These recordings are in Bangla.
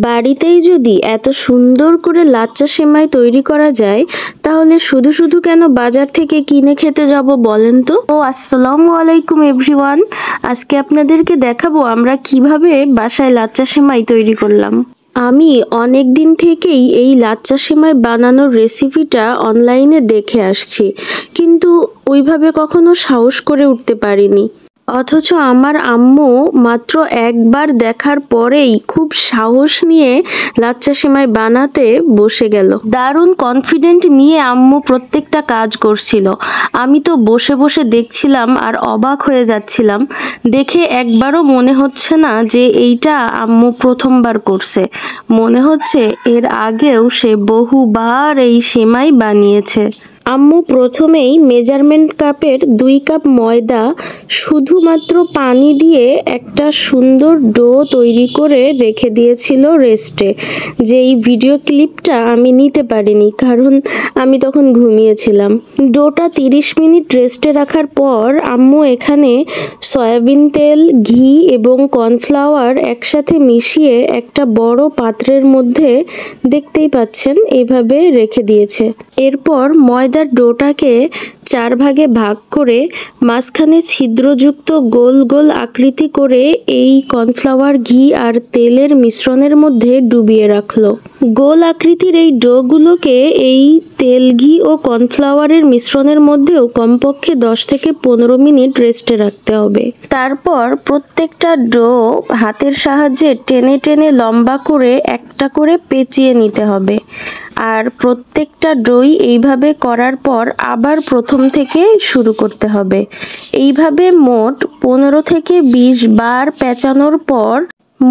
বাড়িতেই যদি এত সুন্দর করে লাচ্চা সেমাই তৈরি করা যায়, তাহলে শুধু শুধু কেন বাজার থেকে কিনে খেতে যাব বলেন তো? আসসালামু আলাইকুম এভরিওয়ান। আজকে আপনাদেরকে দেখাবো আমরা কিভাবে বাসায় লাচ্চা সেমাই তৈরি করলাম। আমি অনেক দিন থেকেই এই লাচ্চা সেমাই বানানোর রেসিপিটা অনলাইনে দেখে আসছি, কিন্তু ওইভাবে কখনো সাহস করে উঠতে পারিনি। অথচ আমার আম্মু মাত্র একবার দেখার পরেই খুব সাহস নিয়ে লাচ্চা সেমাই বানাতে বসে গেল। দারুণ কনফিডেন্ট নিয়ে আম্মু প্রত্যেকটা কাজ করছিল। আমি তো বসে বসে দেখছিলাম আর অবাক হয়ে যাচ্ছিলাম। দেখে একবারও মনে হচ্ছে না যে এইটা আম্মু প্রথমবার করছে। মনে হচ্ছে এর আগেও সে বহুবার এই সেমাই বানিয়েছে। আম্মু প্রথমেই মেজারমেন্ট কাপের 2 কাপ ময়দা শুধুমাত্র পানি দিয়ে একটা সুন্দর ডো তৈরি করে রেখে দিয়েছিল রেস্টে। যেই ভিডিও ক্লিপটা আমি নিতে পারিনি, কারণ আমি তখন ঘুমিয়েছিলাম। ডোটা 30 মিনিট রেস্টে রাখার পর আম্মু এখানে সয়াবিন তেল, ঘি এবং কর্নফ্লাওয়ার একসাথে মিশিয়ে একটা বড় পাত্রের মধ্যে, দেখতেই পাচ্ছেন, এভাবে রেখে দিয়েছে। এরপর ময়দার ডোটাকে 4 ভাগে ভাগ করে মাঝখানে ছিদ্রযুক্ত গোল গোল আকৃতি করে এই কর্নফ্লাওয়ার, ঘি আর তেলের মিশ্রণের মধ্যে ডুবিয়ে রাখলো। গোল আকৃতির এই ডোগুলোকে এই তেল, ঘি ও কর্নফ্লাওয়ারের মিশ্রণের মধ্যেও কমপক্ষে 10 থেকে 15 মিনিট রেস্টে রাখতে হবে। তারপর প্রত্যেকটা ডো হাতের সাহায্যে টেনে টেনে লম্বা করে একটা করে পেঁচিয়ে নিতে হবে। আর প্রত্যেকটা ডোই এইভাবে করার পর আবার প্রথম থেকে শুরু করতে হবে। এইভাবে মোট 15 থেকে 20 বার পেঁচানোর পর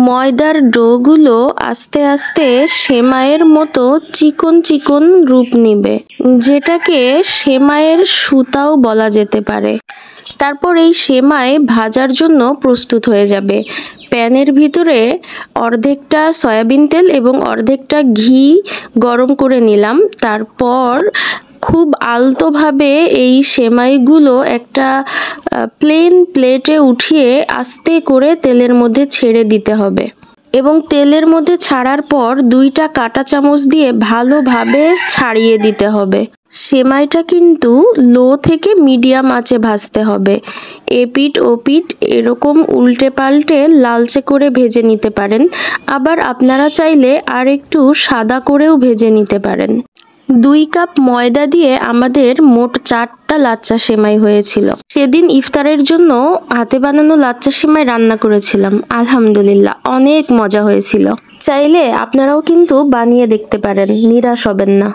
ময়দার ডোগুলো আস্তে আস্তে সেমাইয়ের মতো চিকন চিকন রূপ নেবে, যেটাকে সেমাইয়ের সুতাও বলা যেতে পারে। তারপর এই সেমাই ভাজার জন্য প্রস্তুত হয়ে যাবে। প্যানের ভিতরে অর্ধেকটা সয়াবিন তেল এবং অর্ধেকটা ঘি গরম করে নিলাম। তারপর খুব আলতোভাবে এই সেমাইগুলো একটা প্লেন প্লেটে উঠিয়ে আস্তে করে তেলের মধ্যে ছেড়ে দিতে হবে এবং তেলের মধ্যে ছাড়ার পর 2টা কাঁটা চামচ দিয়ে ভালোভাবে ছাড়িয়ে দিতে হবে। সেমাইটা কিন্তু লো থেকে মিডিয়াম আঁচে ভাজতে হবে। এপিঠ ওপিঠ এরকম উল্টে পাল্টে লালচে করে ভেজে নিতে পারেন। আবার আপনারা চাইলে আর একটু সাদা করেও ভেজে নিতে পারেন। 2 কাপ ময়দা দিয়ে আমাদের মোট 4টা লাচ্চা সেমাই হয়েছিল। সেদিন ইফতারের জন্য হাতে বানানো লাচ্চা সেমাই রান্না করেছিলাম। আলহামদুলিল্লাহ, অনেক মজা হয়েছিল। চাইলে আপনারাও কিন্তু বানিয়ে দেখতে পারেন, নিরাশ হবেন না।